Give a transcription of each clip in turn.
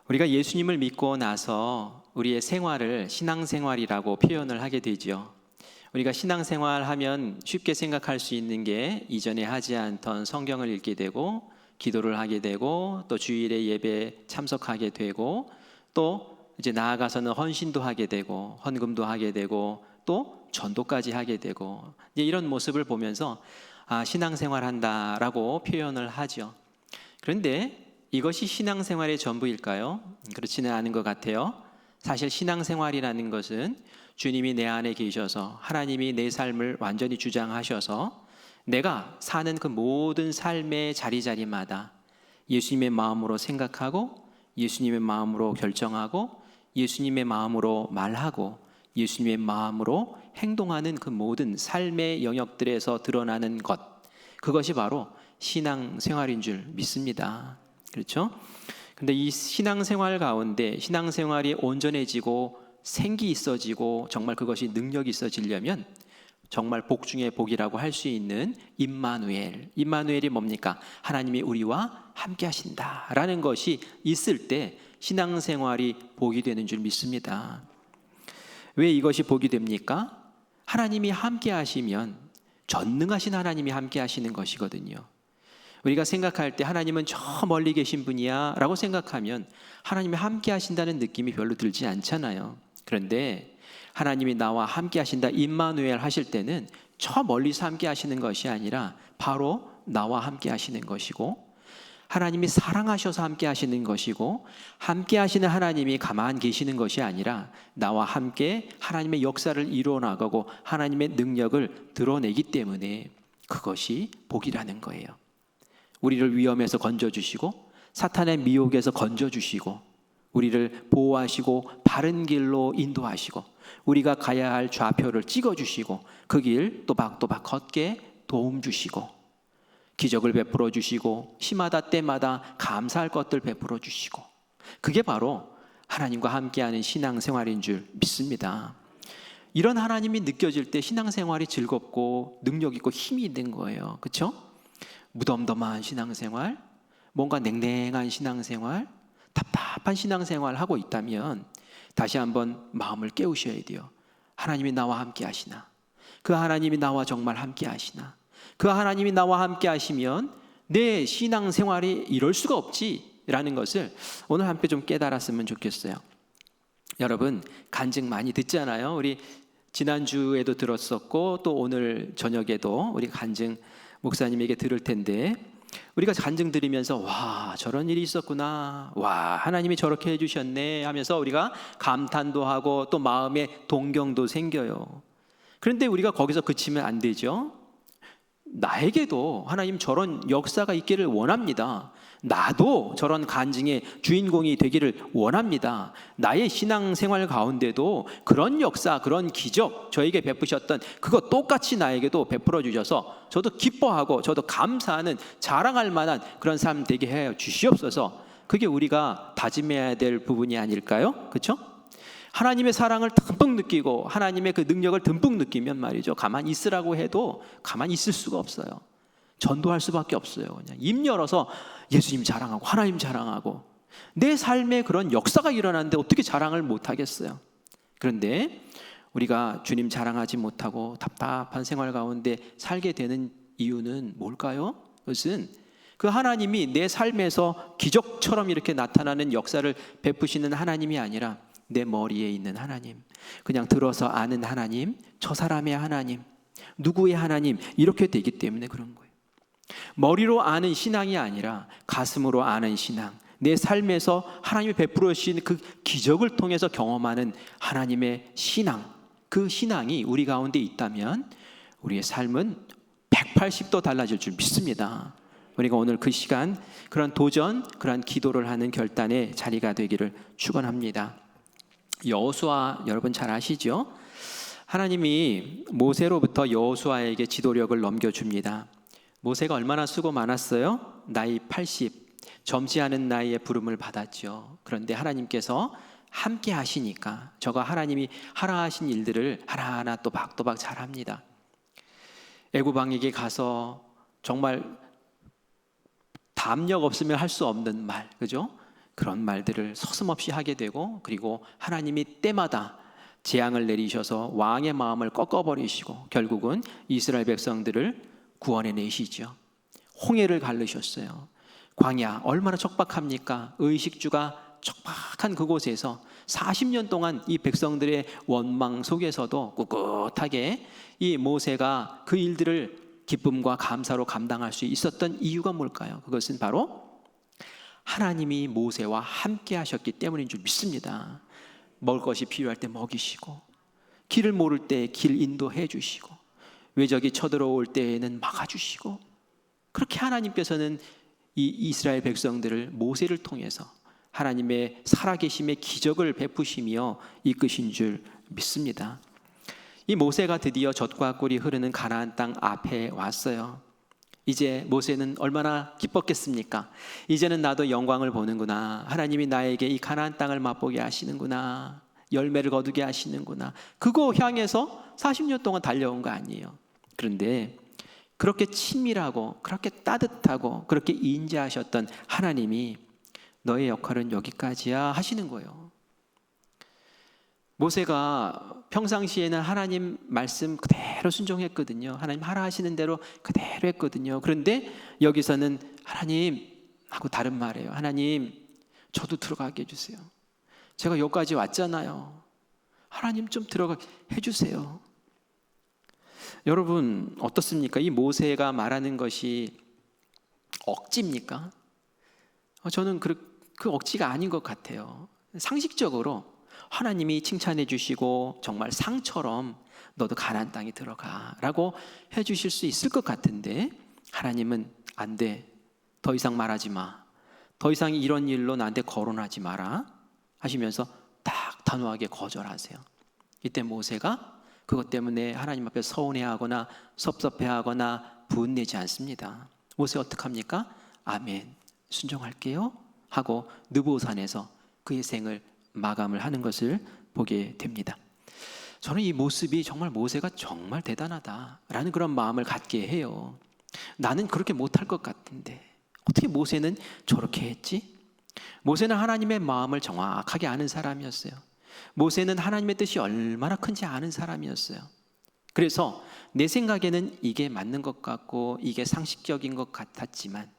우리가 예수님을 믿고 나서 우리의 생활을 신앙생활이라고 표현을 하게 되죠. 우리가 신앙생활 하면 쉽게 생각할 수 있는 게 이전에 하지 않던 성경을 읽게 되고 기도를 하게 되고 또 주일에 예배 참석하게 되고 또 이제 나아가서는 헌신도 하게 되고 헌금도 하게 되고 또 전도까지 하게 되고 이제 이런 모습을 보면서 신앙생활 한다라고 표현을 하죠. 그런데 이것이 신앙생활의 전부일까요? 그렇지는 않은 것 같아요. 사실 신앙생활이라는 것은 주님이 내 안에 계셔서 하나님이 내 삶을 완전히 주장하셔서 내가 사는 그 모든 삶의 자리자리마다 예수님의 마음으로 생각하고 예수님의 마음으로 결정하고 예수님의 마음으로 말하고 예수님의 마음으로 행동하는 그 모든 삶의 영역들에서 드러나는 것, 그것이 바로 신앙생활인 줄 믿습니다. 그렇죠? 근데 이 신앙생활 가운데 신앙생활이 온전해지고 생기 있어지고 정말 그것이 능력이 있어지려면 정말 복 중에 복이라고 할 수 있는 임마누엘이 뭡니까? 하나님이 우리와 함께 하신다라는 것이 있을 때 신앙생활이 복이 되는 줄 믿습니다. 왜 이것이 복이 됩니까? 하나님이 함께 하시면 전능하신 하나님이 함께 하시는 것이거든요. 우리가 생각할 때 하나님은 저 멀리 계신 분이야 라고 생각하면 하나님이 함께 하신다는 느낌이 별로 들지 않잖아요. 그런데 하나님이 나와 함께 하신다, 임마누엘 하실 때는 저 멀리서 함께 하시는 것이 아니라 바로 나와 함께 하시는 것이고, 하나님이 사랑하셔서 함께 하시는 것이고, 함께 하시는 하나님이 가만 계시는 것이 아니라 나와 함께 하나님의 역사를 이루어 나가고 하나님의 능력을 드러내기 때문에 그것이 복이라는 거예요. 우리를 위험에서 건져주시고 사탄의 미혹에서 건져주시고 우리를 보호하시고 바른 길로 인도하시고 우리가 가야 할 좌표를 찍어주시고 그 길 또박또박 걷게 도움 주시고 기적을 베풀어 주시고 시마다 때마다 감사할 것들 베풀어 주시고, 그게 바로 하나님과 함께하는 신앙생활인 줄 믿습니다. 이런 하나님이 느껴질 때 신앙생활이 즐겁고 능력 있고 힘이 있는 거예요. 그렇죠? 무덤덤한 신앙생활, 뭔가 냉랭한 신앙생활, 답답한 신앙생활 하고 있다면 다시 한번 마음을 깨우셔야 돼요. 하나님이 나와 함께 하시나? 그 하나님이 나와 정말 함께 하시나? 그 하나님이 나와 함께 하시면 내 신앙생활이 이럴 수가 없지라는 것을 오늘 함께 좀 깨달았으면 좋겠어요. 여러분, 간증 많이 듣잖아요. 우리 지난주에도 들었었고 또 오늘 저녁에도 우리 간증 목사님에게 들을 텐데, 우리가 간증 들으면서 와, 저런 일이 있었구나, 와, 하나님이 저렇게 해주셨네 하면서 우리가 감탄도 하고 또 마음에 동경도 생겨요. 그런데 우리가 거기서 그치면 안 되죠. 나에게도 하나님 저런 역사가 있기를 원합니다. 나도 저런 간증의 주인공이 되기를 원합니다. 나의 신앙생활 가운데도 그런 역사, 그런 기적 저에게 베푸셨던 그거 똑같이 나에게도 베풀어 주셔서 저도 기뻐하고 저도 감사하는, 자랑할 만한 그런 삶 되게 해 주시옵소서. 그게 우리가 다짐해야 될 부분이 아닐까요? 그렇죠? 하나님의 사랑을 듬뿍 느끼고 하나님의 그 능력을 듬뿍 느끼면 말이죠, 가만히 있으라고 해도 가만히 있을 수가 없어요. 전도할 수밖에 없어요. 그냥 입 열어서 예수님 자랑하고 하나님 자랑하고, 내 삶에 그런 역사가 일어나는데 어떻게 자랑을 못하겠어요? 그런데 우리가 주님 자랑하지 못하고 답답한 생활 가운데 살게 되는 이유는 뭘까요? 그것은 그 하나님이 내 삶에서 기적처럼 이렇게 나타나는 역사를 베푸시는 하나님이 아니라 내 머리에 있는 하나님, 그냥 들어서 아는 하나님, 저 사람의 하나님, 누구의 하나님, 이렇게 되기 때문에 그런 거예요. 머리로 아는 신앙이 아니라 가슴으로 아는 신앙, 내 삶에서 하나님이 베풀어 주신 그 기적을 통해서 경험하는 하나님의 신앙, 그 신앙이 우리 가운데 있다면 우리의 삶은 180도 달라질 줄 믿습니다. 우리가 오늘 그 시간 그런 도전, 그런 기도를 하는 결단의 자리가 되기를 축원합니다. 여호수아 여러분 잘 아시죠? 하나님이 모세로부터 여호수아에게 지도력을 넘겨줍니다. 모세가 얼마나 수고 많았어요? 나이 80, 젊지 않은 나이에 부름을 받았죠. 그런데 하나님께서 함께 하시니까 저가 하나님이 하라 하신 일들을 하나하나 또박또박 잘합니다. 애굽 왕에게 가서 정말 담력 없으면 할 수 없는 말, 그죠? 그런 말들을 서슴없이 하게 되고, 그리고 하나님이 때마다 재앙을 내리셔서 왕의 마음을 꺾어버리시고 결국은 이스라엘 백성들을 구원해 내시죠. 홍해를 가르셨어요. 광야 얼마나 척박합니까? 의식주가 척박한 그곳에서 40년 동안 이 백성들의 원망 속에서도 꿋꿋하게 이 모세가 그 일들을 기쁨과 감사로 감당할 수 있었던 이유가 뭘까요? 그것은 바로 하나님이 모세와 함께 하셨기 때문인 줄 믿습니다. 먹을 것이 필요할 때 먹이시고, 길을 모를 때 길 인도해 주시고, 외적이 쳐들어올 때에는 막아주시고, 그렇게 하나님께서는 이 이스라엘 백성들을 모세를 통해서 하나님의 살아계심의 기적을 베푸시며 이끄신 줄 믿습니다. 이 모세가 드디어 젖과 꿀이 흐르는 가나안 땅 앞에 왔어요. 이제 모세는 얼마나 기뻤겠습니까? 이제는 나도 영광을 보는구나. 하나님이 나에게 이 가나안 땅을 맛보게 하시는구나. 열매를 거두게 하시는구나. 그거 향해서 40년 동안 달려온 거 아니에요. 그런데 그렇게 친밀하고 그렇게 따뜻하고 그렇게 인자하셨던 하나님이 너의 역할은 여기까지야 하시는 거예요. 모세가 평상시에는 하나님 말씀 그대로 순종했거든요. 하나님 하라 하시는 대로 그대로 했거든요. 그런데 여기서는 하나님 하고 다른 말이에요. 하나님 저도 들어가게 해주세요. 제가 여기까지 왔잖아요. 하나님 좀 들어가게 해주세요. 여러분 어떻습니까? 이 모세가 말하는 것이 억지입니까? 저는 그 억지가 아닌 것 같아요. 상식적으로 하나님이 칭찬해 주시고 정말 상처럼 너도 가나안 땅에 들어가라고 해 주실 수 있을 것 같은데 하나님은 안 돼. 더 이상 말하지 마. 더 이상 이런 일로 나한테 거론하지 마라 하시면서 딱 단호하게 거절하세요. 이때 모세가 그것 때문에 하나님 앞에 서운해하거나 섭섭해하거나 분내지 않습니다. 모세 어떡합니까? 아멘, 순종할게요 하고 느보산에서 그의 생을 마감을 하는 것을 보게 됩니다. 저는 이 모습이 정말 모세가 정말 대단하다라는 그런 마음을 갖게 해요. 나는 그렇게 못할 것 같은데 어떻게 모세는 저렇게 했지? 모세는 하나님의 마음을 정확하게 아는 사람이었어요. 모세는 하나님의 뜻이 얼마나 큰지 아는 사람이었어요. 그래서 내 생각에는 이게 맞는 것 같고 이게 상식적인 것 같았지만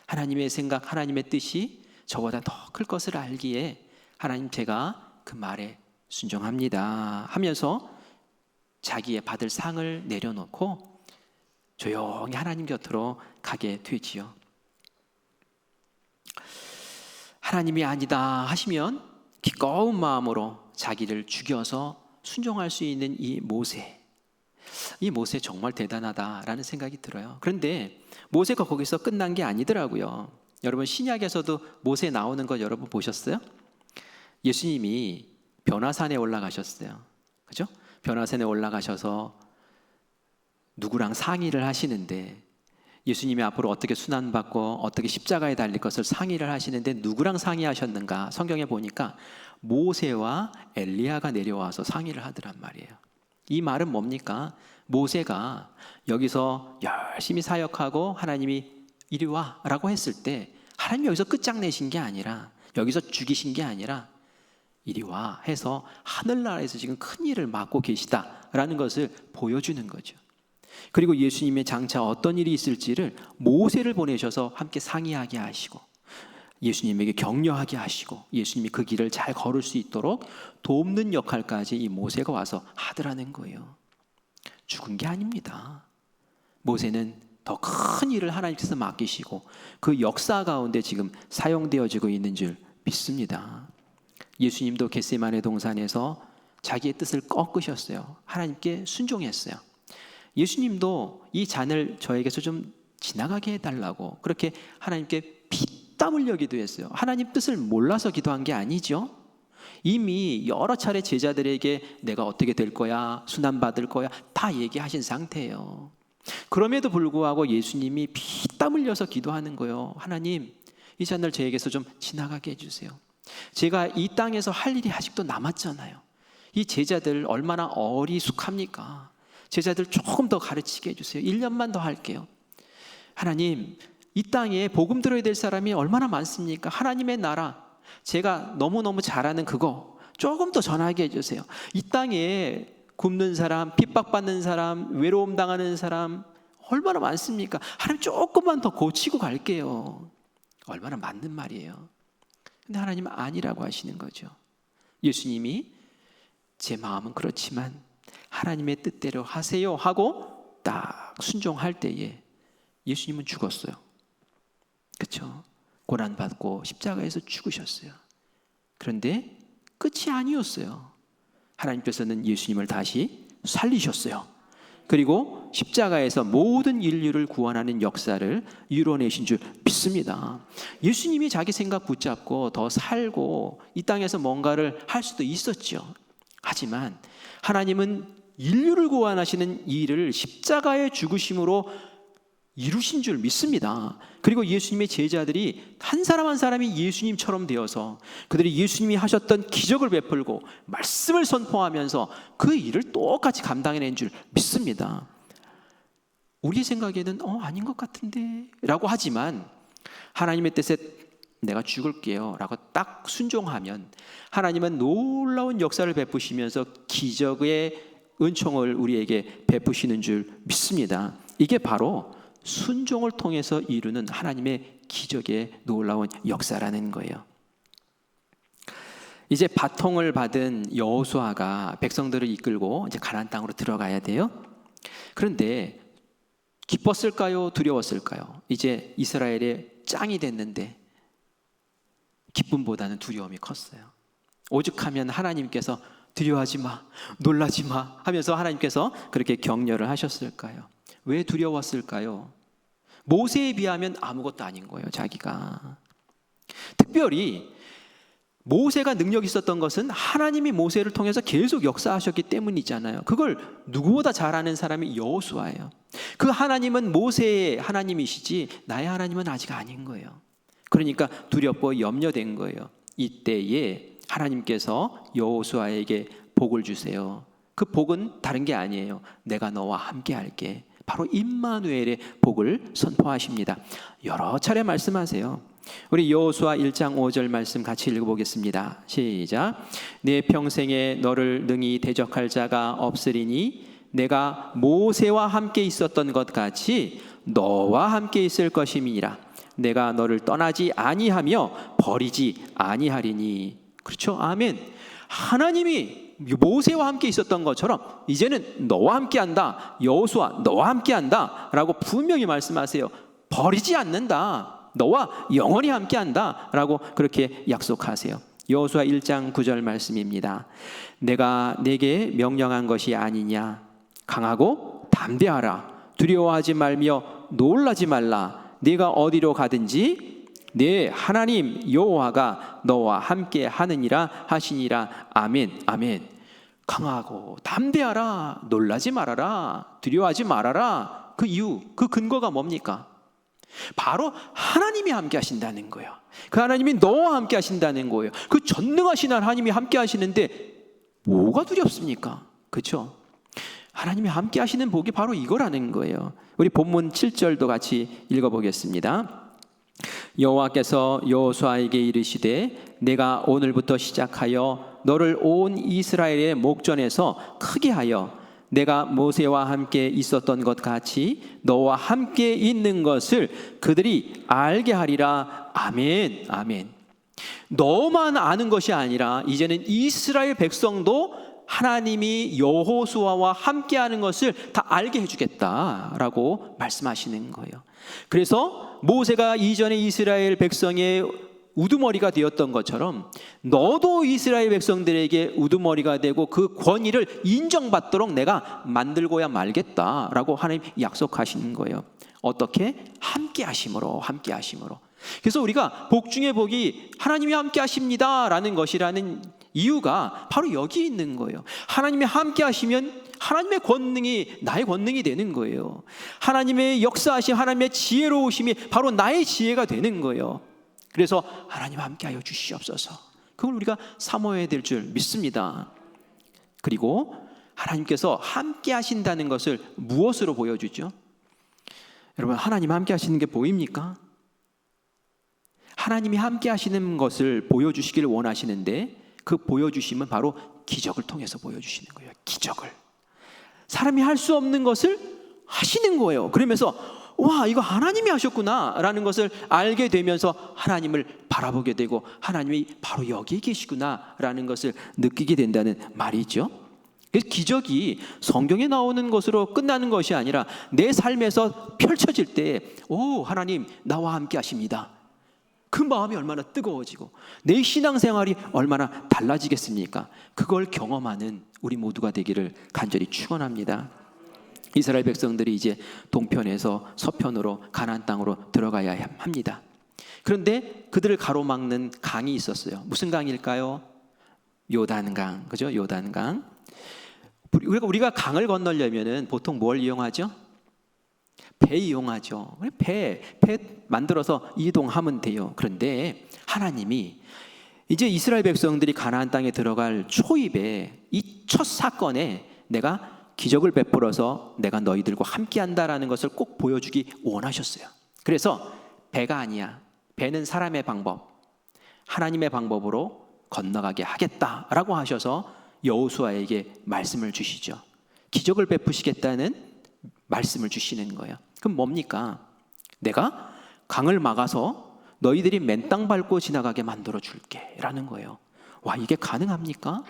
하나님의 생각, 하나님의 뜻이 저보다 더 클 것을 알기에 하나님 제가 그 말에 순종합니다 하면서 자기의 받을 상을 내려놓고 조용히 하나님 곁으로 가게 되지요. 하나님이 아니다 하시면 기꺼운 마음으로 자기를 죽여서 순종할 수 있는 이 모세 정말 대단하다라는 생각이 들어요. 그런데 모세가 거기서 끝난 게 아니더라고요. 여러분 신약에서도 모세 나오는 거 여러분 보셨어요? 예수님이 변화산에 올라가셨어요. 그죠? 변화산에 올라가셔서 누구랑 상의를 하시는데 예수님이 앞으로 어떻게 순환받고 어떻게 십자가에 달릴 것을 상의를 하시는데 누구랑 상의하셨는가? 성경에 보니까 모세와 엘리야가 내려와서 상의를 하더란 말이에요. 이 말은 뭡니까? 모세가 여기서 열심히 사역하고 하나님이 이리 와 라고 했을 때 하나님이 여기서 끝장내신 게 아니라 여기서 죽이신 게 아니라 이리 와 해서 하늘나라에서 지금 큰 일을 맡고 계시다라는 것을 보여주는 거죠. 그리고 예수님의 장차 어떤 일이 있을지를 모세를 보내셔서 함께 상의하게 하시고 예수님에게 격려하게 하시고 예수님이 그 길을 잘 걸을 수 있도록 돕는 역할까지 이 모세가 와서 하더라는 거예요. 죽은 게 아닙니다. 모세는 더 큰 일을 하나님께서 맡기시고 그 역사 가운데 지금 사용되어지고 있는 줄 믿습니다. 예수님도 겟세마네 동산에서 자기의 뜻을 꺾으셨어요. 하나님께 순종했어요. 예수님도 이 잔을 저에게서 좀 지나가게 해달라고 그렇게 하나님께 피땀 흘려 기도했어요. 하나님 뜻을 몰라서 기도한 게 아니죠. 이미 여러 차례 제자들에게 내가 어떻게 될 거야, 순환받을 거야 다 얘기하신 상태예요. 그럼에도 불구하고 예수님이 피땀 흘려서 기도하는 거예요. 하나님, 이 잔을 저에게서 좀 지나가게 해주세요. 제가 이 땅에서 할 일이 아직도 남았잖아요. 이 제자들 얼마나 어리숙합니까? 제자들 조금 더 가르치게 해주세요. 1년만 더 할게요. 하나님, 이 땅에 복음 들어야 될 사람이 얼마나 많습니까? 하나님의 나라, 제가 너무너무 잘하는 그거 조금 더 전하게 해주세요. 이 땅에 굶는 사람, 핍박받는 사람, 외로움 당하는 사람 얼마나 많습니까? 하나님 조금만 더 고치고 갈게요. 얼마나 맞는 말이에요. 근데 하나님은 아니라고 하시는 거죠. 예수님이 제 마음은 그렇지만 하나님의 뜻대로 하세요 하고 딱 순종할 때에 예수님은 죽었어요. 그렇죠? 고난받고 십자가에서 죽으셨어요. 그런데 끝이 아니었어요. 하나님께서는 예수님을 다시 살리셨어요. 그리고 십자가에서 모든 인류를 구원하는 역사를 이루어내신 줄 믿습니다. 예수님이 자기 생각 붙잡고 더 살고 이 땅에서 뭔가를 할 수도 있었죠. 하지만 하나님은 인류를 구원하시는 이 일을 십자가의 죽으심으로 이루신 줄 믿습니다. 그리고 예수님의 제자들이 한 사람 한 사람이 예수님처럼 되어서 그들이 예수님이 하셨던 기적을 베풀고 말씀을 선포하면서 그 일을 똑같이 감당해낸 줄 믿습니다. 우리 생각에는 아닌 것 같은데 라고 하지만 하나님의 뜻에 내가 죽을게요 라고 딱 순종하면 하나님은 놀라운 역사를 베푸시면서 기적의 은총을 우리에게 베푸시는 줄 믿습니다. 이게 바로 순종을 통해서 이루는 하나님의 기적의 놀라운 역사라는 거예요. 이제 바통을 받은 여호수아가 백성들을 이끌고 이제 가나안 땅으로 들어가야 돼요. 그런데 기뻤을까요? 두려웠을까요? 이제 이스라엘의 짱이 됐는데 기쁨보다는 두려움이 컸어요. 오죽하면 하나님께서 두려워하지 마, 놀라지 마 하면서 하나님께서 그렇게 격려를 하셨을까요? 왜 두려웠을까요? 모세에 비하면 아무것도 아닌 거예요, 자기가. 특별히 모세가 능력이 있었던 것은 하나님이 모세를 통해서 계속 역사하셨기 때문이잖아요. 그걸 누구보다 잘 아는 사람이 여호수아예요. 그 하나님은 모세의 하나님이시지 나의 하나님은 아직 아닌 거예요. 그러니까 두렵고 염려된 거예요. 이때에 하나님께서 여호수아에게 복을 주세요. 그 복은 다른 게 아니에요. 내가 너와 함께 할게. 바로 임마누엘의 복을 선포하십니다. 여러 차례 말씀하세요. 우리 여호수아 1장 5절 말씀 같이 읽어보겠습니다. 시작. 내 평생에 너를 능히 대적할 자가 없으리니 내가 모세와 함께 있었던 것 같이 너와 함께 있을 것임이니라. 내가 너를 떠나지 아니하며 버리지 아니하리니. 그렇죠? 아멘. 하나님이 모세와 함께 있었던 것처럼 이제는 너와 함께 한다. 여호수아 너와 함께 한다 라고 분명히 말씀하세요. 버리지 않는다. 너와 영원히 함께 한다 라고 그렇게 약속하세요. 여호수아 1장 9절 말씀입니다. 내가 내게 명령한 것이 아니냐. 강하고 담대하라. 두려워하지 말며 놀라지 말라. 네가 어디로 가든지 네 하나님 여호와가 너와 함께 하느니라 하시니라. 아멘. 아멘. 강하고 담대하라. 놀라지 말아라. 두려워하지 말아라. 그 이유, 그 근거가 뭡니까? 바로 하나님이 함께 하신다는 거예요. 그 하나님이 너와 함께 하신다는 거예요. 그 전능하신 하나님이 함께 하시는데 뭐가 두렵습니까? 그렇죠? 하나님이 함께 하시는 복이 바로 이거라는 거예요. 우리 본문 7절도 같이 읽어보겠습니다. 여호와께서 여호수아에게 이르시되 내가 오늘부터 시작하여 너를 온 이스라엘의 목전에서 크게 하여 내가 모세와 함께 있었던 것 같이 너와 함께 있는 것을 그들이 알게 하리라. 아멘. 아멘. 너만 아는 것이 아니라 이제는 이스라엘 백성도 하나님이 여호수아와 함께하는 것을 다 알게 해주겠다라고 말씀하시는 거예요. 그래서 모세가 이전에 이스라엘 백성의 우두머리가 되었던 것처럼 너도 이스라엘 백성들에게 우두머리가 되고 그 권위를 인정받도록 내가 만들고야 말겠다라고 하나님 약속하시는 거예요. 어떻게? 함께 하심으로, 함께 하심으로. 그래서 우리가 복 중에 복이 하나님이 함께 하십니다라는 것이라는 이유가 바로 여기 있는 거예요. 하나님이 함께 하시면 하나님의 권능이 나의 권능이 되는 거예요. 하나님의 역사하심, 하나님의 지혜로우심이 바로 나의 지혜가 되는 거예요. 그래서 하나님 함께하여 주시옵소서. 그걸 우리가 사모해야 될 줄 믿습니다. 그리고 하나님께서 함께 하신다는 것을 무엇으로 보여주죠? 여러분, 하나님 함께 하시는 게 보입니까? 하나님이 함께 하시는 것을 보여주시길 원하시는데 그 보여주심은 바로 기적을 통해서 보여주시는 거예요. 기적을. 사람이 할 수 없는 것을 하시는 거예요. 그러면서 와, 이거 하나님이 하셨구나 라는 것을 알게 되면서 하나님을 바라보게 되고 하나님이 바로 여기에 계시구나 라는 것을 느끼게 된다는 말이죠. 그래서 기적이 성경에 나오는 것으로 끝나는 것이 아니라 내 삶에서 펼쳐질 때 오, 하나님 나와 함께 하십니다. 그 마음이 얼마나 뜨거워지고 내 신앙생활이 얼마나 달라지겠습니까? 그걸 경험하는 우리 모두가 되기를 간절히 축원합니다. 이스라엘 백성들이 이제 동편에서 서편으로 가나안 땅으로 들어가야 합니다. 그런데 그들을 가로막는 강이 있었어요. 무슨 강일까요? 요단강, 그죠? 요단강. 우리가 강을 건너려면은 보통 뭘 이용하죠? 배 이용하죠. 배 만들어서 이동하면 돼요. 그런데 하나님이 이제 이스라엘 백성들이 가나안 땅에 들어갈 초입에 이 첫 사건에 내가 기적을 베풀어서 내가 너희들과 함께한다라는 것을 꼭 보여주기 원하셨어요. 그래서 배가 아니야. 배는 사람의 방법, 하나님의 방법으로 건너가게 하겠다라고 하셔서 여호수아에게 말씀을 주시죠. 기적을 베푸시겠다는 말씀을 주시는 거예요. 그럼 뭡니까? 내가 강을 막아서 너희들이 맨 땅 밟고 지나가게 만들어 줄게 라는 거예요. 와, 이게 가능합니까?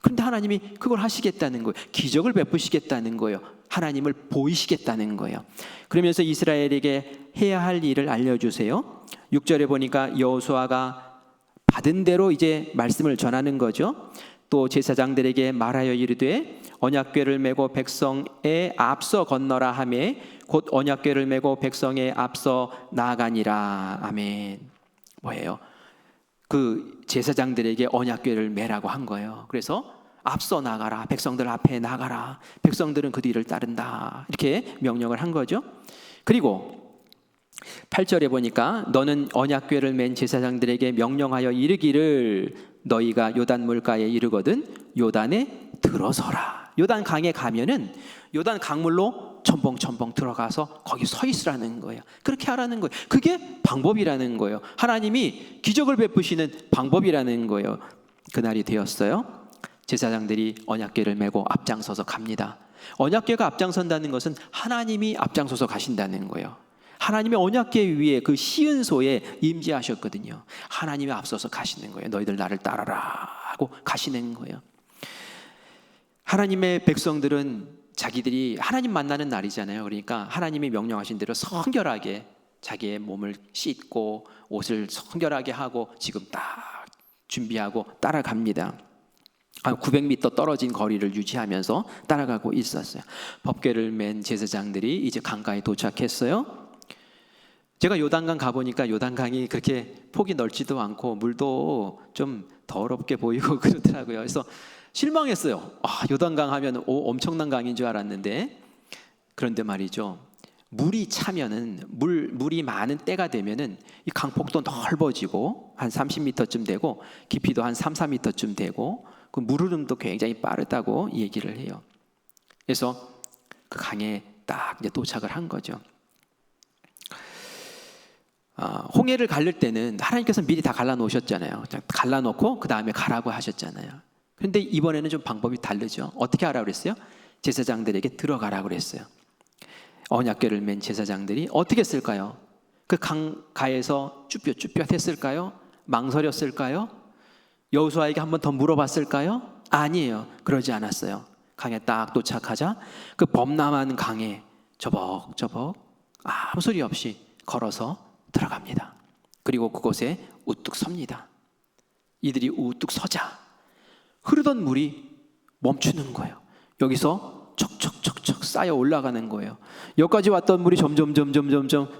그런데 하나님이 그걸 하시겠다는 거예요. 기적을 베푸시겠다는 거예요. 하나님을 보이시겠다는 거예요. 그러면서 이스라엘에게 해야 할 일을 알려주세요. 6절에 보니까 여호수아가 받은 대로 이제 말씀을 전하는 거죠. 또 제사장들에게 말하여 이르되 언약궤를 메고 백성에 앞서 건너라 하며 곧 언약궤를 메고 백성에 앞서 나아가니라. 아멘. 뭐예요? 그 제사장들에게 언약궤를 메라고 한 거예요. 그래서 앞서 나가라, 백성들 앞에 나가라, 백성들은 그 뒤를 따른다, 이렇게 명령을 한 거죠. 그리고 8절에 보니까 너는 언약궤를 맨 제사장들에게 명령하여 이르기를 너희가 요단 물가에 이르거든 요단에 들어서라. 요단 강에 가면은 요단 강물로 첨벙첨벙 들어가서 거기 서 있으라는 거예요. 그렇게 하라는 거예요. 그게 방법이라는 거예요. 하나님이 기적을 베푸시는 방법이라는 거예요. 그날이 되었어요. 제사장들이 언약궤를 메고 앞장서서 갑니다. 언약궤가 앞장선다는 것은 하나님이 앞장서서 가신다는 거예요. 하나님의 언약궤 위에 그 시은소에 임재하셨거든요. 하나님이 앞서서 가시는 거예요. 너희들 나를 따라라 하고 가시는 거예요. 하나님의 백성들은 자기들이 하나님 만나는 날이잖아요. 그러니까 하나님이 명령하신 대로 성결하게 자기의 몸을 씻고 옷을 성결하게 하고 지금 딱 준비하고 따라갑니다. 900m 떨어진 거리를 유지하면서 따라가고 있었어요. 법궤를 맨 제사장들이 이제 강가에 도착했어요. 제가 요단강 가보니까 요단강이 그렇게 폭이 넓지도 않고 물도 좀 더럽게 보이고 그렇더라고요. 그래서 실망했어요. 요단강 하면 엄청난 강인 줄 알았는데, 그런데 말이죠, 물이 차면은 물이 많은 때가 되면은 이 강폭도 넓어지고 한 30m쯤 되고 깊이도 한 3, 4m쯤 되고 그 물 흐름도 굉장히 빠르다고 얘기를 해요. 그래서 그 강에 딱 이제 도착을 한 거죠. 홍해를 가를 때는 하나님께서 미리 다 갈라놓으셨잖아요. 갈라놓고 그 다음에 가라고 하셨잖아요. 그런데 이번에는 좀 방법이 다르죠. 어떻게 하라고 그랬어요? 제사장들에게 들어가라고 그랬어요. 언약궤를 맨 제사장들이 어떻게 했을까요? 그 강가에서 쭈뼛쭈뼛 했을까요? 망설였을까요? 여호수아에게 한 번 더 물어봤을까요? 아니에요. 그러지 않았어요. 강에 딱 도착하자 그 범람한 강에 저벅저벅 아무 소리 없이 걸어서 들어갑니다. 그리고 그곳에 우뚝 섭니다. 이들이 우뚝 서자 흐르던 물이 멈추는 거예요. 여기서 척척척척 쌓여 올라가는 거예요. 여기까지 왔던 물이 점점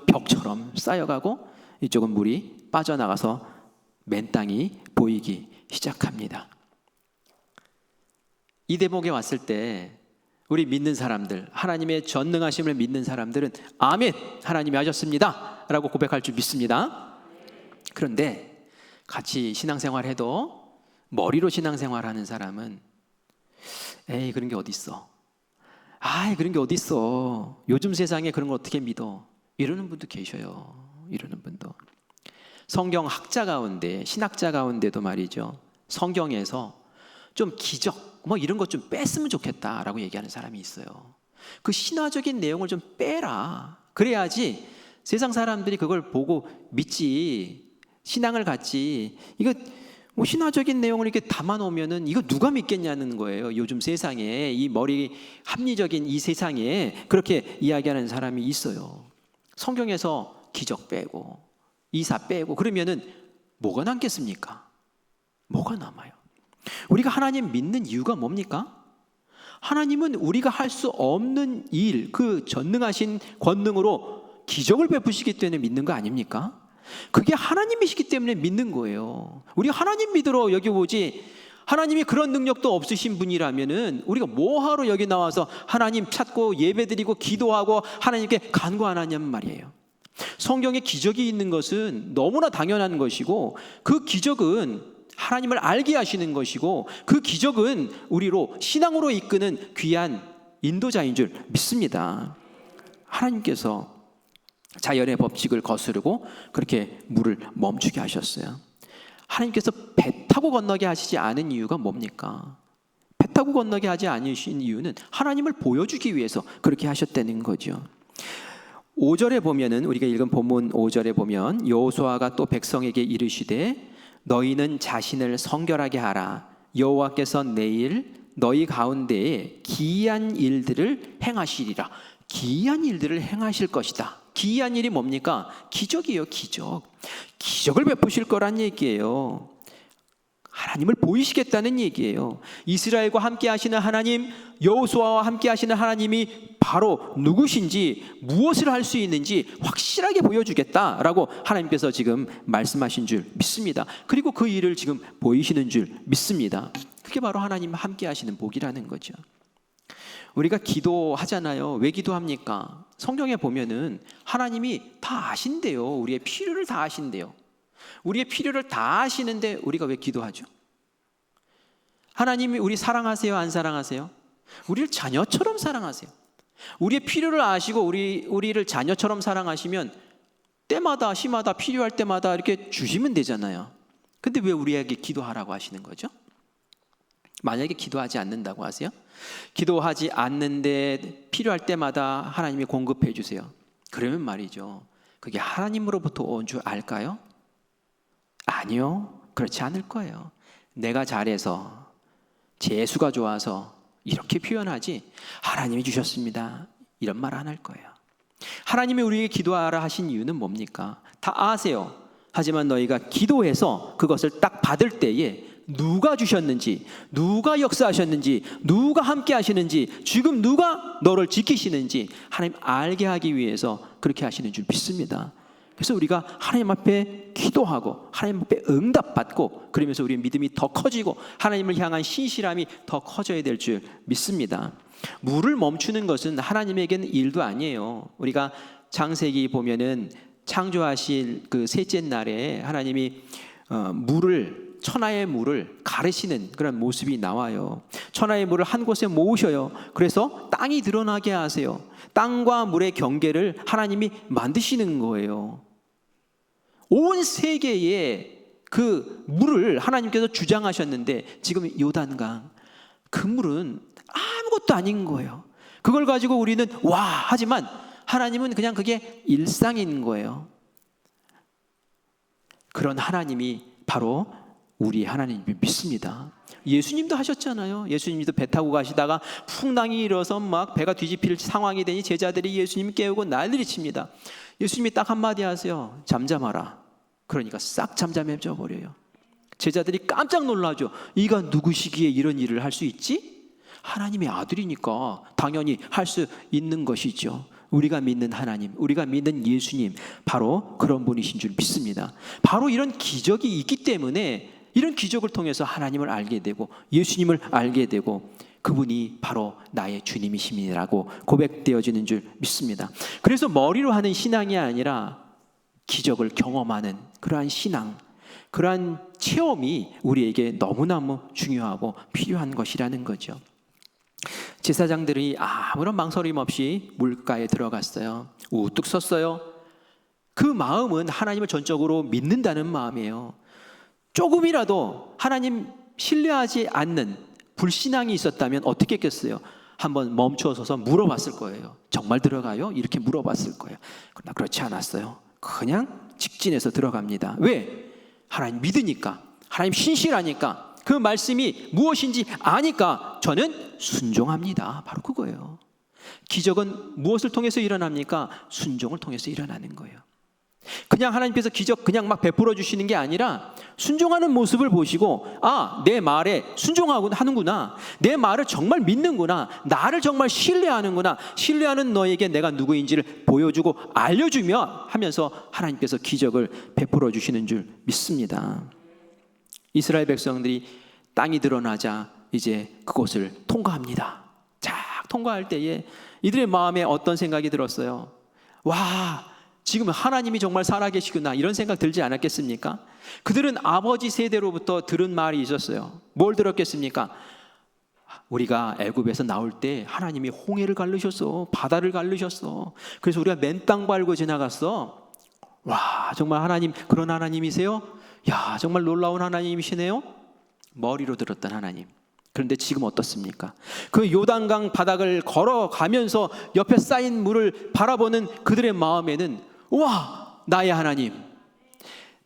벽처럼 쌓여가고 이쪽은 물이 빠져나가서 맨 땅이 보이기 시작합니다. 이 대목에 왔을 때 우리 믿는 사람들, 하나님의 전능하심을 믿는 사람들은 아멘, 하나님이 하셨습니다 라고 고백할 줄 믿습니다. 그런데 같이 신앙생활해도 머리로 신앙생활하는 사람은 에이 그런 게 어딨어, 그런 게 어딨어, 요즘 세상에 그런 걸 어떻게 믿어, 이러는 분도 계셔요. 이러는 분도. 성경학자 가운데, 신학자 가운데도 말이죠, 성경에서 좀 기적 뭐 이런 것 좀 뺐으면 좋겠다라고 얘기하는 사람이 있어요. 그 신화적인 내용을 좀 빼라. 그래야지 세상 사람들이 그걸 보고 믿지, 신앙을 갖지. 이거 뭐 신화적인 내용을 이렇게 담아놓으면은 이거 누가 믿겠냐는 거예요. 요즘 세상에, 이 머리 합리적인 이 세상에 그렇게 이야기하는 사람이 있어요. 성경에서 기적 빼고 이사 빼고 그러면은 뭐가 남겠습니까? 뭐가 남아요? 우리가 하나님 믿는 이유가 뭡니까? 하나님은 우리가 할 수 없는 일, 그 전능하신 권능으로 기적을 베푸시기 때문에 믿는 거 아닙니까? 그게 하나님이시기 때문에 믿는 거예요. 우리 하나님 믿으러 여기 오지, 하나님이 그런 능력도 없으신 분이라면은 우리가 뭐하러 여기 나와서 하나님 찾고 예배드리고 기도하고 하나님께 간구하느냐 말이에요. 성경에 기적이 있는 것은 너무나 당연한 것이고, 그 기적은 하나님을 알게 하시는 것이고, 그 기적은 우리로 신앙으로 이끄는 귀한 인도자인 줄 믿습니다. 하나님께서 자연의 법칙을 거스르고 그렇게 물을 멈추게 하셨어요. 하나님께서 배 타고 건너게 하시지 않은 이유가 뭡니까? 배 타고 건너게 하지 않으신 이유는 하나님을 보여주기 위해서 그렇게 하셨다는 거죠. 5절에 보면은, 우리가 읽은 본문 5절에 보면, 여호수아가 또 백성에게 이르시되 너희는 자신을 성결하게 하라. 여호와께서 내일 너희 가운데에 기이한 일들을 행하시리라. 기이한 일들을 행하실 것이다. 기이한 일이 뭡니까? 기적이에요. 기적을 베푸실 거란 얘기예요. 하나님을 보이시겠다는 얘기예요. 이스라엘과 함께 하시는 하나님, 여호수아와 함께 하시는 하나님이 바로 누구신지, 무엇을 할 수 있는지 확실하게 보여주겠다라고 하나님께서 지금 말씀하신 줄 믿습니다. 그리고 그 일을 지금 보이시는 줄 믿습니다. 그게 바로 하나님 함께 하시는 복이라는 거죠. 우리가 기도하잖아요. 왜 기도합니까? 성경에 보면은 하나님이 다 아신대요. 우리의 필요를 다 아신대요. 우리의 필요를 다 아시는데 우리가 왜 기도하죠? 하나님이 우리 사랑하세요? 안 사랑하세요? 우리를 자녀처럼 사랑하세요. 우리의 필요를 아시고 우리를 자녀처럼 사랑하시면 때마다, 시마다, 필요할 때마다 이렇게 주시면 되잖아요. 근데 왜 우리에게 기도하라고 하시는 거죠? 만약에 기도하지 않는다고 하세요? 기도하지 않는데 필요할 때마다 하나님이 공급해 주세요. 그러면 말이죠, 그게 하나님으로부터 온 줄 알까요? 아니요, 그렇지 않을 거예요. 내가 잘해서, 재수가 좋아서 이렇게 표현하지, 하나님이 주셨습니다 이런 말 안 할 거예요. 하나님이 우리에게 기도하라 하신 이유는 뭡니까? 다 아세요. 하지만 너희가 기도해서 그것을 딱 받을 때에 누가 주셨는지, 누가 역사하셨는지, 누가 함께 하시는지, 지금 누가 너를 지키시는지 하나님 알게 하기 위해서 그렇게 하시는 줄 믿습니다. 그래서 우리가 하나님 앞에 기도하고 하나님 앞에 응답받고, 그러면서 우리의 믿음이 더 커지고 하나님을 향한 신실함이 더 커져야 될 줄 믿습니다. 물을 멈추는 것은 하나님에게는 일도 아니에요. 우리가 창세기 보면은 창조하실 그 셋째 날에 하나님이 천하의 물을 가르시는 그런 모습이 나와요. 천하의 물을 한 곳에 모으셔요. 그래서 땅이 드러나게 하세요. 땅과 물의 경계를 하나님이 만드시는 거예요. 온 세계에 그 물을 하나님께서 주장하셨는데, 지금 요단강, 그 물은 아무것도 아닌 거예요. 그걸 가지고 우리는 와 하지만 하나님은 그냥 그게 일상인 거예요. 그런 하나님이 바로 우리 하나님을 믿습니다. 예수님도 하셨잖아요. 예수님도 배 타고 가시다가 풍랑이 일어서 막 배가 뒤집힐 상황이 되니 제자들이 예수님 깨우고 난리를 칩니다. 예수님이 딱 한마디 하세요. 잠잠하라. 그러니까 싹 잠잠해져 버려요. 제자들이 깜짝 놀라죠. 이가 누구시기에 이런 일을 할 수 있지? 하나님의 아들이니까 당연히 할 수 있는 것이죠. 우리가 믿는 하나님, 우리가 믿는 예수님, 바로 그런 분이신 줄 믿습니다. 바로 이런 기적이 있기 때문에 이런 기적을 통해서 하나님을 알게 되고 예수님을 알게 되고, 그분이 바로 나의 주님이심이라고 고백되어지는 줄 믿습니다. 그래서 머리로 하는 신앙이 아니라 기적을 경험하는 그러한 신앙, 그러한 체험이 우리에게 너무너무 중요하고 필요한 것이라는 거죠. 제사장들이 아무런 망설임 없이 물가에 들어갔어요. 우뚝 섰어요. 그 마음은 하나님을 전적으로 믿는다는 마음이에요. 조금이라도 하나님 신뢰하지 않는 불신앙이 있었다면 어떻게 했겠어요? 한번 멈춰서서 물어봤을 거예요. 정말 들어가요? 이렇게 물어봤을 거예요. 그러나 그렇지 않았어요. 그냥 직진해서 들어갑니다. 왜? 하나님 믿으니까, 하나님 신실하니까, 그 말씀이 무엇인지 아니까 저는 순종합니다. 바로 그거예요. 기적은 무엇을 통해서 일어납니까? 순종을 통해서 일어나는 거예요. 그냥 하나님께서 기적 그냥 막 베풀어 주시는 게 아니라 순종하는 모습을 보시고, 아, 내 말에 순종하는구나, 내 말을 정말 믿는구나, 나를 정말 신뢰하는구나, 신뢰하는 너에게 내가 누구인지를 보여주고 알려주며 하면서 하나님께서 기적을 베풀어 주시는 줄 믿습니다. 이스라엘 백성들이 땅이 드러나자 이제 그곳을 통과합니다. 쫙 통과할 때에 이들의 마음에 어떤 생각이 들었어요? 와, 지금 하나님이 정말 살아계시구나, 이런 생각 들지 않았겠습니까? 그들은 아버지 세대로부터 들은 말이 있었어요. 뭘 들었겠습니까? 우리가 애굽에서 나올 때 하나님이 홍해를 갈르셨어, 바다를 갈르셨어. 그래서 우리가 맨 땅 밟고 지나갔어. 와, 정말 하나님 그런 하나님이세요? 야, 정말 놀라운 하나님이시네요. 머리로 들었던 하나님. 그런데 지금 어떻습니까? 그 요단강 바닥을 걸어가면서 옆에 쌓인 물을 바라보는 그들의 마음에는, 와, 나의 하나님,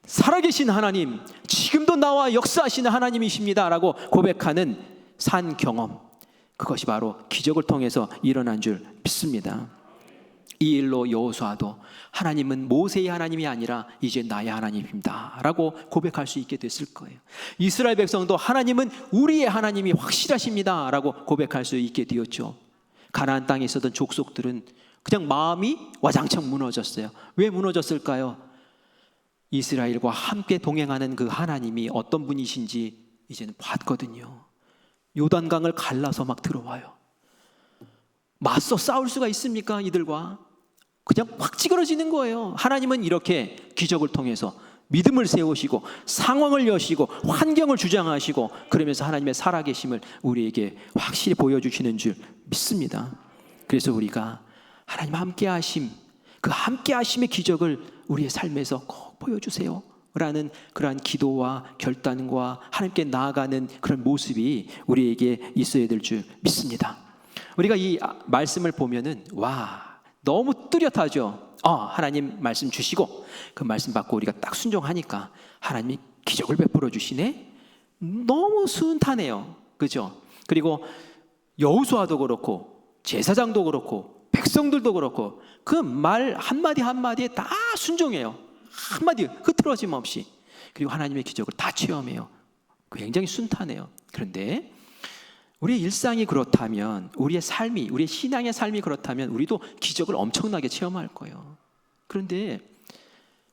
살아계신 하나님, 지금도 나와 역사하시는 하나님이십니다 라고 고백하는 산 경험, 그것이 바로 기적을 통해서 일어난 줄 믿습니다. 이 일로 여호수아도 하나님은 모세의 하나님이 아니라 이제 나의 하나님입니다 라고 고백할 수 있게 됐을 거예요. 이스라엘 백성도 하나님은 우리의 하나님이 확실하십니다 라고 고백할 수 있게 되었죠. 가나안 땅에 있었던 족속들은 그냥 마음이 와장창 무너졌어요. 왜 무너졌을까요? 이스라엘과 함께 동행하는 그 하나님이 어떤 분이신지 이제는 봤거든요. 요단강을 갈라서 막 들어와요. 맞서 싸울 수가 있습니까? 이들과 그냥 확 찌그러지는 거예요. 하나님은 이렇게 기적을 통해서 믿음을 세우시고 상황을 여시고 환경을 주장하시고 그러면서 하나님의 살아계심을 우리에게 확실히 보여주시는 줄 믿습니다. 그래서 우리가 하나님 함께하심, 그 함께하심의 기적을 우리의 삶에서 꼭 보여주세요 라는 그러한 기도와 결단과 하나님께 나아가는 그런 모습이 우리에게 있어야 될 줄 믿습니다. 우리가 이 말씀을 보면은 와, 너무 뚜렷하죠. 하나님 말씀 주시고 그 말씀 받고 우리가 딱 순종하니까 하나님이 기적을 베풀어 주시네. 너무 순탄해요. 그죠? 그리고 여호수아도 그렇고 제사장도 그렇고 백성들도 그렇고 그 말 한마디 한마디에 다 순종해요. 한마디 흐트러짐 없이. 그리고 하나님의 기적을 다 체험해요. 굉장히 순탄해요. 그런데 우리의 일상이 그렇다면, 우리의 삶이, 우리의 신앙의 삶이 그렇다면 우리도 기적을 엄청나게 체험할 거예요. 그런데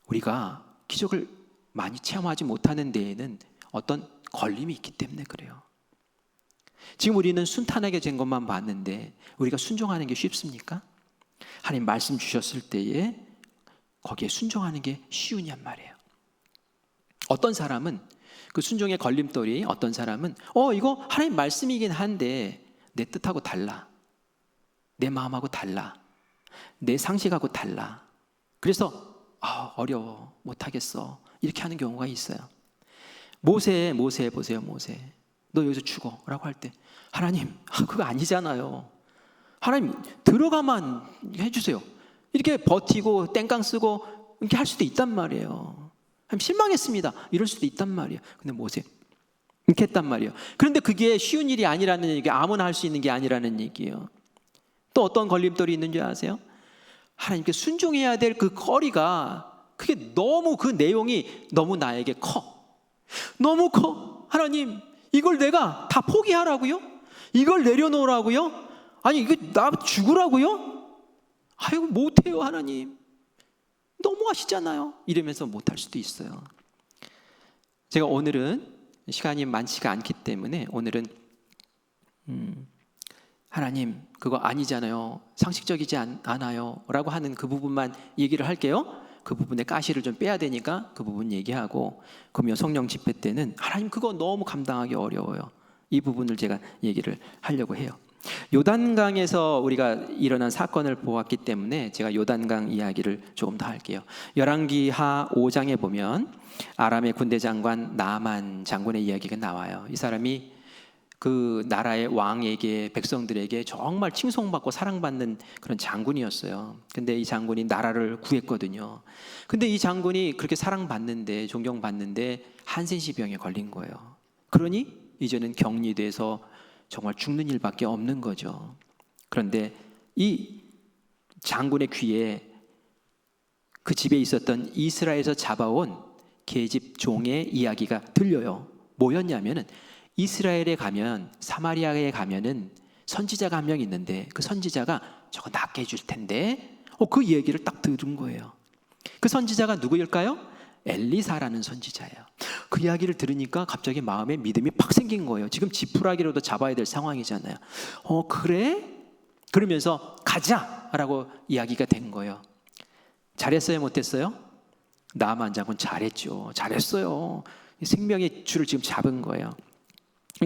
우리가 기적을 많이 체험하지 못하는 데에는 어떤 걸림이 있기 때문에 그래요. 지금 우리는 순탄하게 된 것만 봤는데 우리가 순종하는 게 쉽습니까? 하나님 말씀 주셨을 때에 거기에 순종하는 게 쉬우냔 말이에요. 어떤 사람은 그 순종의 걸림돌이, 어떤 사람은 이거 하나님 말씀이긴 한데 내 뜻하고 달라, 내 마음하고 달라, 내 상식하고 달라, 그래서 어려워, 못하겠어, 이렇게 하는 경우가 있어요. 모세 보세요. 모세, 너 여기서 죽어 라고 할 때 하나님, 그거 아니잖아요. 하나님 들어가만 해주세요. 이렇게 버티고 땡깡 쓰고 이렇게 할 수도 있단 말이에요. 하나님 실망했습니다, 이럴 수도 있단 말이에요. 근데 모세 이렇게 했단 말이에요. 그런데 그게 쉬운 일이 아니라는 얘기, 아무나 할 수 있는 게 아니라는 얘기예요. 또 어떤 걸림돌이 있는 줄 아세요? 하나님께 순종해야 될 그 거리가, 그게 너무, 그 내용이 너무 나에게 커. 너무 커. 하나님, 이걸 내가 다 포기하라고요? 이걸 내려놓으라고요? 아니, 이거 나 죽으라고요? 아이고, 못해요 하나님, 너무 하시잖아요, 이러면서 못할 수도 있어요. 제가 오늘은 시간이 많지가 않기 때문에 오늘은 하나님 그거 아니잖아요, 상식적이지 않아요 라고 하는 그 부분만 얘기를 할게요. 그 부분에 가시를 좀 빼야 되니까 그 부분 얘기하고, 금요 성령 집회 때는 하나님 그거 너무 감당하기 어려워요, 이 부분을 제가 얘기를 하려고 해요. 요단강에서 우리가 일어난 사건을 보았기 때문에 제가 요단강 이야기를 조금 더 할게요. 열왕기하 5장에 보면 아람의 군대 장관 나만 장군의 이야기가 나와요. 이 사람이 그 나라의 왕에게, 백성들에게 정말 칭송받고 사랑받는 그런 장군이었어요. 근데 이 장군이 나라를 구했거든요. 근데 이 장군이 그렇게 사랑받는데, 존경받는데 한센시병에 걸린 거예요. 그러니 이제는 격리돼서 정말 죽는 일밖에 없는 거죠. 그런데 이 장군의 귀에 그 집에 있었던 이스라엘에서 잡아온 계집 종의 이야기가 들려요. 뭐였냐면은 이스라엘에 가면, 사마리아에 가면은 선지자가 한 명 있는데 그 선지자가 저거 낫게 해줄 텐데 그 얘기를 딱 들은 거예요. 그 선지자가 누구일까요? 엘리사라는 선지자예요. 그 이야기를 들으니까 갑자기 마음에 믿음이 팍 생긴 거예요. 지금 지푸라기로도 잡아야 될 상황이잖아요. 그래? 그러면서 가자라고 이야기가 된 거예요. 잘했어요, 못했어요? 나만 장군 잘했죠. 잘했어요. 생명의 줄을 지금 잡은 거예요.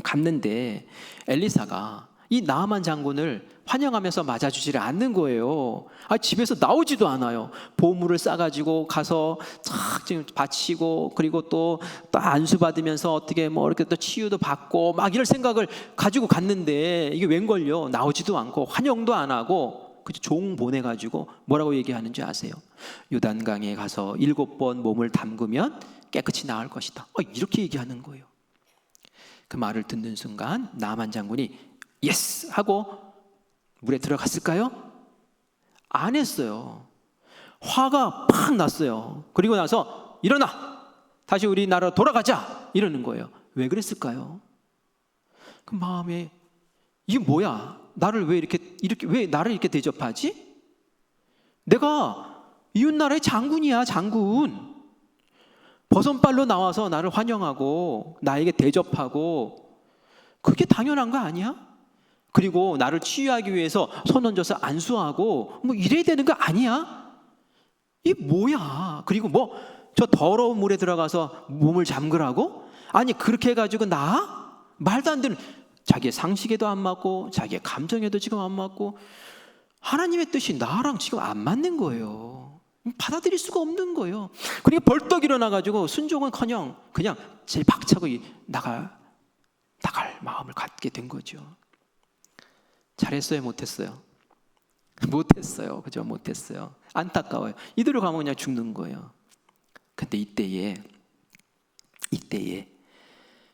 갔는데 엘리사가 이 나아만 장군을 환영하면서 맞아주지를 않는 거예요. 집에서 나오지도 않아요. 보물을 싸가지고 가서 탁 지금 바치고, 그리고 또 안수받으면서 어떻게 뭐 이렇게 또 치유도 받고 막 이럴 생각을 가지고 갔는데 이게 웬걸요? 나오지도 않고 환영도 안 하고 그 종 보내가지고 뭐라고 얘기하는지 아세요? 요단강에 가서 7번 몸을 담그면 깨끗이 나을 것이다. 이렇게 얘기하는 거예요. 그 말을 듣는 순간 나만 장군이 예스 하고 물에 들어갔을까요? 안 했어요. 화가 팍 났어요. 그리고 나서 일어나, 다시 우리나라로 돌아가자 이러는 거예요. 왜 그랬을까요? 그 마음에 이게 뭐야? 나를 왜 왜 나를 이렇게 대접하지? 내가 이웃나라의 장군이야, 장군. 버선발로 나와서 나를 환영하고 나에게 대접하고 그게 당연한 거 아니야? 그리고 나를 치유하기 위해서 손 얹어서 안수하고 뭐 이래야 되는 거 아니야? 이게 뭐야? 그리고 뭐 저 더러운 물에 들어가서 몸을 잠그라고? 아니 그렇게 해가지고 말도 안 되는, 자기의 상식에도 안 맞고 자기의 감정에도 지금 안 맞고 하나님의 뜻이 나랑 지금 안 맞는 거예요. 받아들일 수가 없는 거예요. 그러니까 벌떡 일어나가지고 순종은커녕 그냥 제일 박차고 나갈 마음을 갖게 된 거죠. 잘했어요, 못했어요? 못했어요. 그죠? 못했어요. 안타까워요. 이대로 가면 그냥 죽는 거예요. 근데 이때에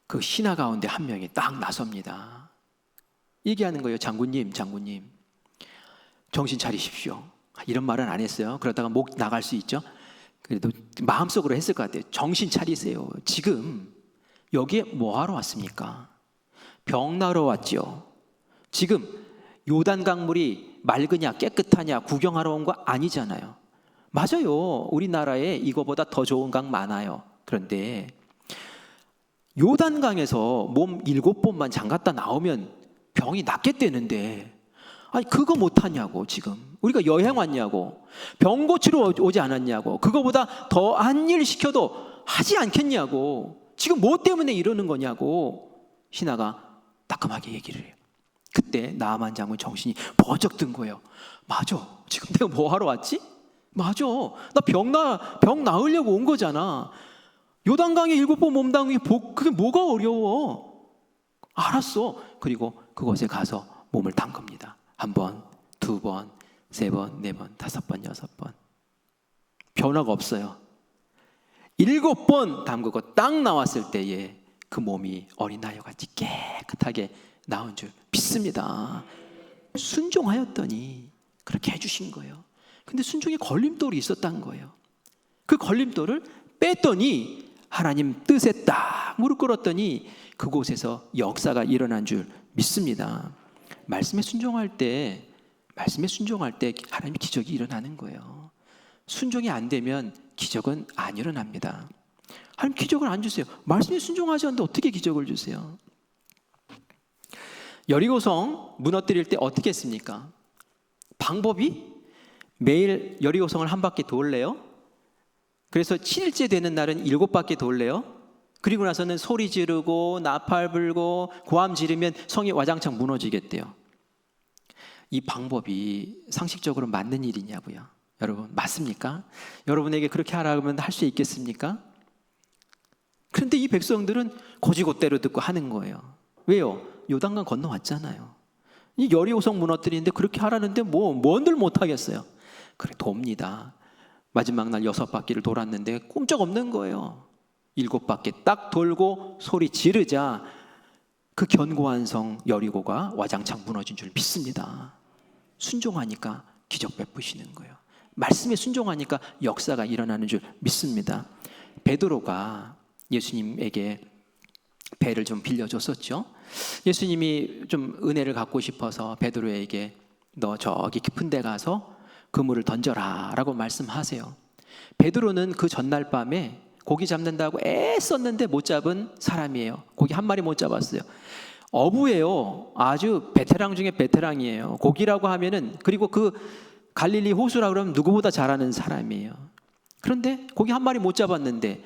그 신하 가운데 한 명이 딱 나섭니다. 얘기하는 거예요. 장군님 정신 차리십시오. 이런 말은 안 했어요. 그러다가 목 나갈 수 있죠. 그래도 마음속으로 했을 것 같아요. 정신 차리세요. 지금 여기에 뭐 하러 왔습니까? 병 나러 왔죠. 지금 요단강 물이 맑으냐 깨끗하냐 구경하러 온 거 아니잖아요. 맞아요. 우리나라에 이거보다 더 좋은 강 많아요. 그런데 요단강에서 몸 7번만 잠갔다 나오면 병이 낫겠다는데 그거 못하냐고. 지금 우리가 여행 왔냐고, 병 고치러 오지 않았냐고, 그거보다 더한 일 시켜도 하지 않겠냐고, 지금 뭐 때문에 이러는 거냐고 신하가 따끔하게 얘기를 해요. 그때 나아만 장군 정신이 번쩍 든 거예요. 맞아, 지금 내가 뭐 하러 왔지? 맞아, 나 병 나으려고 온 거잖아. 요단강에 7번 몸 담그기 그게 뭐가 어려워? 알았어. 그리고 그곳에 가서 몸을 담급니다. 1번, 2번, 3번, 4번, 5번, 6번. 변화가 없어요. 7번 담그고 딱 나왔을 때에 그 몸이 어린아이와 같이 깨끗하게 나온 줄 믿습니다. 순종하였더니 그렇게 해주신 거예요. 근데 순종에 걸림돌이 있었다는 거예요. 그 걸림돌을 뺐더니 하나님 뜻에 딱 무릎 꿇었더니 그곳에서 역사가 일어난 줄 믿습니다. 말씀에 순종할 때 하나님의 기적이 일어나는 거예요. 순종이 안 되면 기적은 안 일어납니다. 하나님 기적을 안 주세요. 말씀에 순종하지 않는데 어떻게 기적을 주세요? 여리고성 무너뜨릴 때 어떻게 했습니까? 방법이 매일 여리고성을 한 바퀴 돌래요. 그래서 7일째 되는 날은 7바퀴 돌래요. 그리고 나서는 소리 지르고 나팔 불고 고함 지르면 성이 와장창 무너지겠대요. 이 방법이 상식적으로 맞는 일이냐고요. 여러분, 맞습니까? 여러분에게 그렇게 하라면 할 수 있겠습니까? 그런데 이 백성들은 고지고대로 듣고 하는 거예요. 왜요? 요단강 건너왔잖아요. 이 여리고성 무너뜨리는데 그렇게 하라는데 뭔들 못하겠어요. 그래, 돕니다. 마지막 날 6바퀴를 돌았는데 꼼짝없는 거예요. 7바퀴 딱 돌고 소리 지르자 그 견고한 성 여리고가 와장창 무너진 줄 믿습니다. 순종하니까 기적 베푸시는 거예요. 말씀에 순종하니까 역사가 일어나는 줄 믿습니다. 베드로가 예수님에게 배를 좀 빌려줬었죠. 예수님이 좀 은혜를 갖고 싶어서 베드로에게 너 저기 깊은 데 가서 그물을 던져라 라고 말씀하세요. 베드로는 그 전날 밤에 고기 잡는다고 애썼는데 못 잡은 사람이에요. 고기 한 마리 못 잡았어요. 어부예요. 아주 베테랑 중에 베테랑이에요. 고기라고 하면은, 그리고 그 갈릴리 호수라 그러면 누구보다 잘하는 사람이에요. 그런데 고기 한 마리 못 잡았는데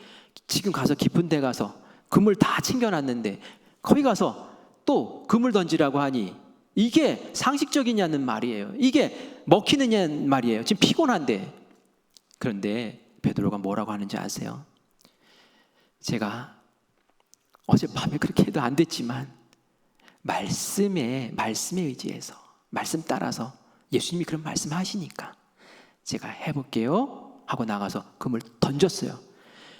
지금 가서 깊은 데 가서 그물 다 챙겨놨는데 거기 가서 또 그물 던지라고 하니 이게 상식적이냐는 말이에요. 이게 먹히느냐는 말이에요. 지금 피곤한데. 그런데 베드로가 뭐라고 하는지 아세요? 제가 어젯밤에 그렇게 해도 안 됐지만 말씀에 의지해서, 말씀 따라서 예수님이 그런 말씀하시니까 제가 해볼게요 하고 나가서 그물 던졌어요.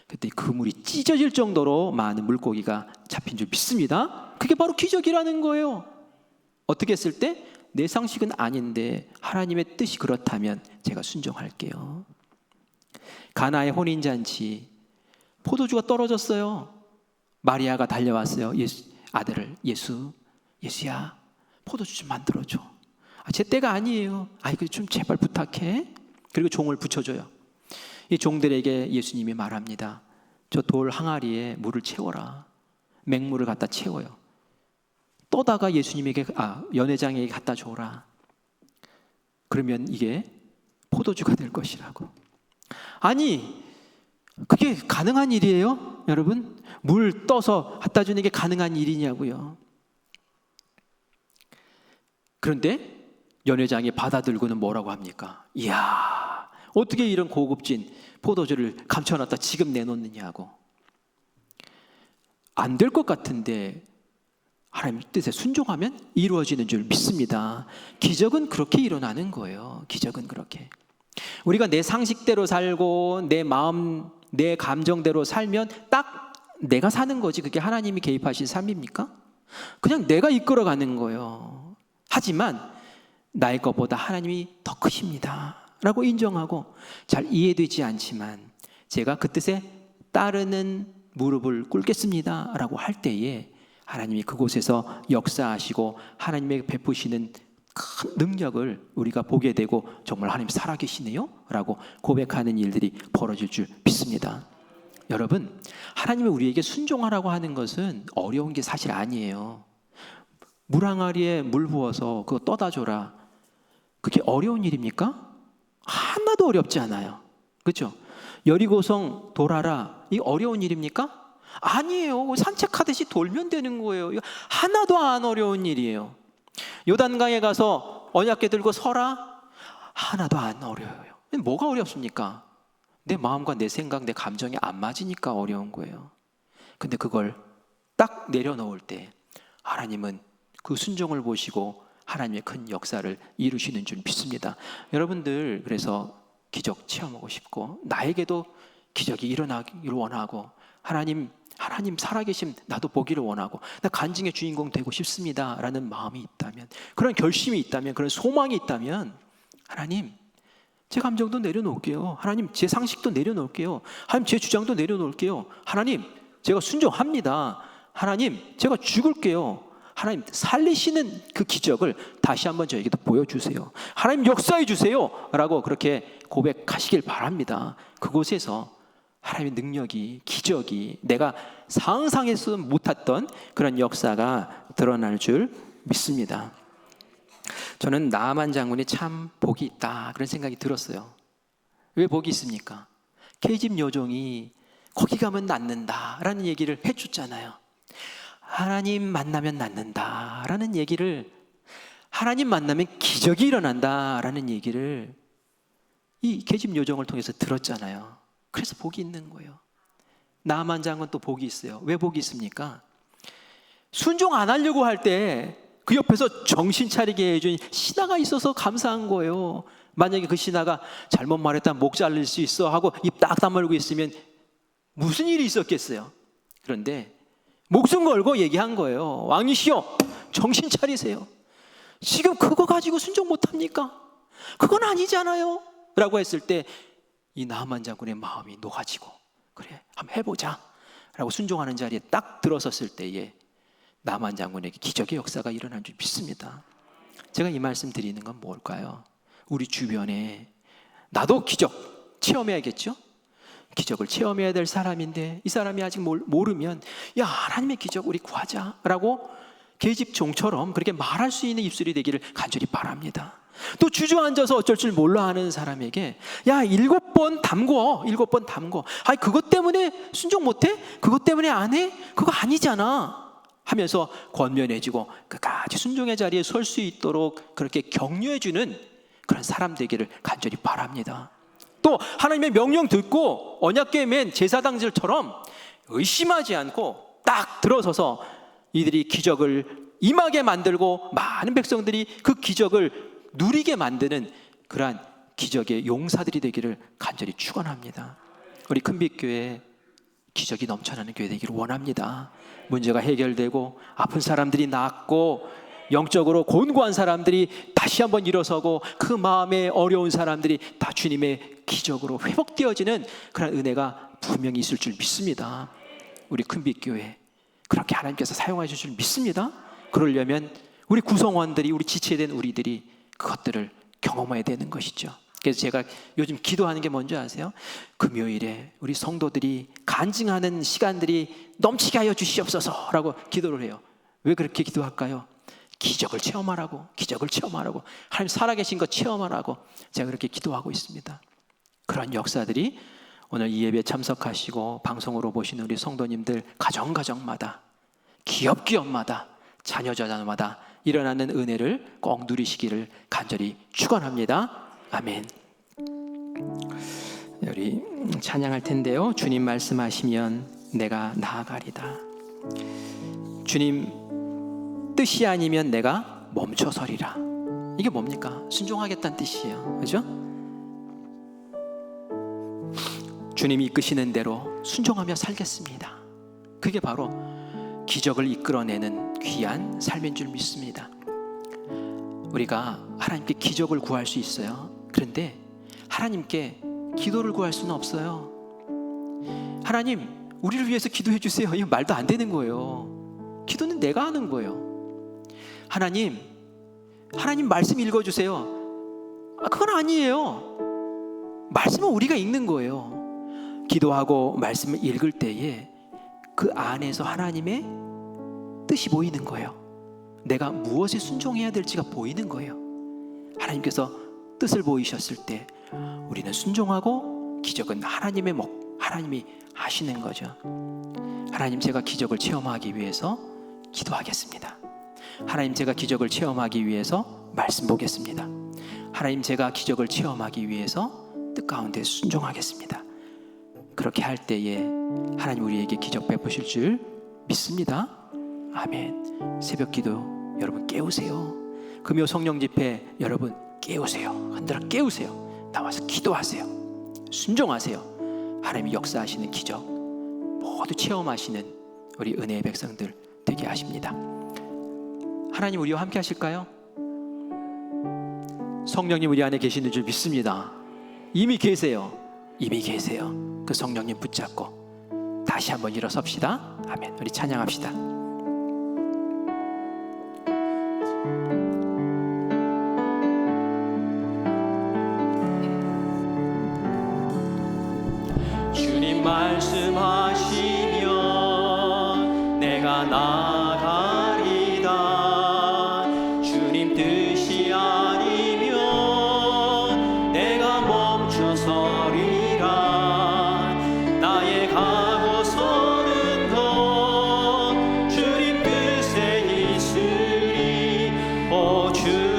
그때 그물이 찢어질 정도로 많은 물고기가 잡힌 줄 믿습니다. 그게 바로 기적이라는 거예요. 어떻게 했을 때? 내 상식은 아닌데 하나님의 뜻이 그렇다면 제가 순종할게요. 가나의 혼인잔치, 포도주가 떨어졌어요. 마리아가 달려왔어요. 아들을 예수야 포도주 좀 만들어줘. 제 때가 아니에요. 이거 좀 제발 부탁해. 그리고 종을 붙여줘요. 이 종들에게 예수님이 말합니다. 저 돌 항아리에 물을 채워라. 맹물을 갖다 채워요. 떠다가 예수님에게 연회장에게 갖다 줘라. 그러면 이게 포도주가 될 것이라고. 아니, 그게 가능한 일이에요? 여러분, 물 떠서 갖다 주는 게 가능한 일이냐고요. 그런데 연회장이 받아들고는 뭐라고 합니까? 이야, 어떻게 이런 고급진 포도주를 감춰놨다 지금 내놓느냐고. 안 될 것 같은데 하나님 뜻에 순종하면 이루어지는 줄 믿습니다. 기적은 그렇게 일어나는 거예요. 기적은 그렇게. 우리가 내 상식대로 살고 내 마음, 내 감정대로 살면 딱 내가 사는 거지. 그게 하나님이 개입하신 삶입니까? 그냥 내가 이끌어가는 거예요. 하지만 나의 것보다 하나님이 더 크십니다 라고 인정하고, 잘 이해되지 않지만 제가 그 뜻에 따르는 무릎을 꿇겠습니다 라고 할 때에 하나님이 그곳에서 역사하시고 하나님의 베푸시는 큰 능력을 우리가 보게 되고, 정말 하나님 살아계시네요 라고 고백하는 일들이 벌어질 줄 믿습니다. 여러분, 하나님이 우리에게 순종하라고 하는 것은 어려운 게 사실 아니에요. 물 항아리에 물 부어서 그거 떠다 줘라. 그게 어려운 일입니까? 하나도 어렵지 않아요. 그렇죠? 여리고성 돌아라. 이 어려운 일입니까? 아니에요. 산책하듯이 돌면 되는 거예요. 이거 하나도 안 어려운 일이에요. 요단강에 가서 언약궤 들고 서라. 하나도 안 어려워요. 뭐가 어렵습니까? 내 마음과 내 생각, 내 감정이 안 맞으니까 어려운 거예요. 근데 그걸 딱 내려놓을 때 하나님은 그 순종을 보시고 하나님의 큰 역사를 이루시는 줄 믿습니다. 여러분들, 그래서 기적 체험하고 싶고 나에게도 기적이 일어나기를 원하고 하나님 살아계심 나도 보기를 원하고 나 간증의 주인공 되고 싶습니다 라는 마음이 있다면, 그런 결심이 있다면, 그런 소망이 있다면, 하나님 제 감정도 내려놓을게요. 하나님 제 상식도 내려놓을게요. 하나님 제 주장도 내려놓을게요. 하나님 제가 순종합니다. 하나님 제가 죽을게요. 하나님 살리시는 그 기적을 다시 한번 저에게도 보여주세요. 하나님 역사해 주세요 라고 그렇게 고백하시길 바랍니다. 그곳에서 하나님의 능력이, 기적이, 내가 상상해서 못했던 그런 역사가 드러날 줄 믿습니다. 저는 나아만 장군이 참 복이 있다 그런 생각이 들었어요. 왜 복이 있습니까? 계집 여종이 거기 가면 낫는다라는 얘기를 해줬잖아요. 하나님 만나면 낫는다라는 얘기를 하나님 만나면 기적이 일어난다라는 얘기를 이 계집 요정을 통해서 들었잖아요. 그래서 복이 있는 거예요. 나만 장군 또 복이 있어요. 왜 복이 있습니까? 순종 안 하려고 할 때 그 옆에서 정신 차리게 해준 신하가 있어서 감사한 거예요. 만약에 그 신하가 잘못 말했다 목 잘릴 수 있어 하고 입 딱 다물고 있으면 무슨 일이 있었겠어요? 그런데 목숨 걸고 얘기한 거예요. 왕이시여, 정신 차리세요. 지금 그거 가지고 순종 못합니까? 그건 아니잖아요 라고 했을 때 이 나만 장군의 마음이 녹아지고, 그래 한번 해보자 라고 순종하는 자리에 딱 들어섰을 때에 나만 장군에게 기적의 역사가 일어난 줄 믿습니다. 제가 이 말씀 드리는 건 뭘까요? 우리 주변에 나도 기적 체험해야겠죠? 기적을 체험해야 될 사람인데 이 사람이 아직 모르면 야, 하나님의 기적 우리 구하자라고 계집종처럼 그렇게 말할 수 있는 입술이 되기를 간절히 바랍니다. 또 주저앉아서 어쩔 줄 몰라 하는 사람에게 야, 7번 담궈. 아니 그것 때문에 순종 못해? 그것 때문에 안 해? 그거 아니잖아 하면서 권면해주고 끝까지 순종의 자리에 설 수 있도록 그렇게 격려해주는 그런 사람 되기를 간절히 바랍니다. 또 하나님의 명령 듣고 언약궤에 맨 제사장들처럼 의심하지 않고 딱 들어서서 이들이 기적을 임하게 만들고 많은 백성들이 그 기적을 누리게 만드는 그러한 기적의 용사들이 되기를 간절히 축원합니다. 우리 큰빛교회 기적이 넘쳐나는 교회 되기를 원합니다. 문제가 해결되고 아픈 사람들이 낫고 영적으로 곤고한 사람들이 다시 한번 일어서고 그 마음에 어려운 사람들이 다 주님의 기적으로 회복되어지는 그런 은혜가 분명히 있을 줄 믿습니다. 우리 큰빛교회 그렇게 하나님께서 사용하실 줄 믿습니다. 그러려면 우리 구성원들이, 우리 지체된 우리들이 그것들을 경험해야 되는 것이죠. 그래서 제가 요즘 기도하는 게 뭔지 아세요? 금요일에 우리 성도들이 간증하는 시간들이 넘치게 하여 주시옵소서라고 기도를 해요. 왜 그렇게 기도할까요? 기적을 체험하라고, 기적을 체험하라고, 하나님 살아계신 것 체험하라고 제가 그렇게 기도하고 있습니다. 그런 역사들이 오늘 이 예배에 참석하시고 방송으로 보시는 우리 성도님들 가정마다, 기업마다, 자녀마다 일어나는 은혜를 꼭 누리시기를 간절히 축원합니다. 아멘. 우리 찬양할 텐데요. 주님 말씀하시면 내가 나아가리다. 주님 뜻이 아니면 내가 멈춰서리라. 이게 뭡니까? 순종하겠다는 뜻이에요. 그죠? 주님이 이끄시는 대로 순종하며 살겠습니다. 그게 바로 기적을 이끌어내는 귀한 삶인 줄 믿습니다. 우리가 하나님께 기적을 구할 수 있어요. 그런데 하나님께 기도를 구할 수는 없어요. 하나님, 우리를 위해서 기도해 주세요. 이거 말도 안 되는 거예요. 기도는 내가 하는 거예요. 하나님 말씀 읽어주세요. 그건 아니에요. 말씀은 우리가 읽는 거예요. 기도하고 말씀을 읽을 때에 그 안에서 하나님의 뜻이 보이는 거예요. 내가 무엇에 순종해야 될지가 보이는 거예요. 하나님께서 뜻을 보이셨을 때 우리는 순종하고 기적은 하나님이 하시는 거죠. 하나님, 제가 기적을 체험하기 위해서 기도하겠습니다. 하나님, 제가 기적을 체험하기 위해서 말씀 보겠습니다. 하나님, 제가 기적을 체험하기 위해서 뜻 가운데 순종하겠습니다. 그렇게 할 때에 하나님 우리에게 기적 베푸실 줄 믿습니다. 아멘. 새벽 기도 여러분 깨우세요. 금요 성령 집회 여러분 깨우세요. 흔들어 깨우세요. 나와서 기도하세요. 순종하세요. 하나님이 역사하시는 기적 모두 체험하시는 우리 은혜의 백성들 되게 하십니다. 하나님 우리와 함께 하실까요? 성령님 우리 안에 계시는 줄 믿습니다. 이미 계세요. 그 성령님 붙잡고 다시 한번 일어섭시다. 아멘. 우리 찬양합시다. 주님 말씀하시면 내가 나가리다. 주님 뜻이 아니면 내가 멈춰서리라. 나의 가고서는 더 주님 뜻에 있으리. 오 주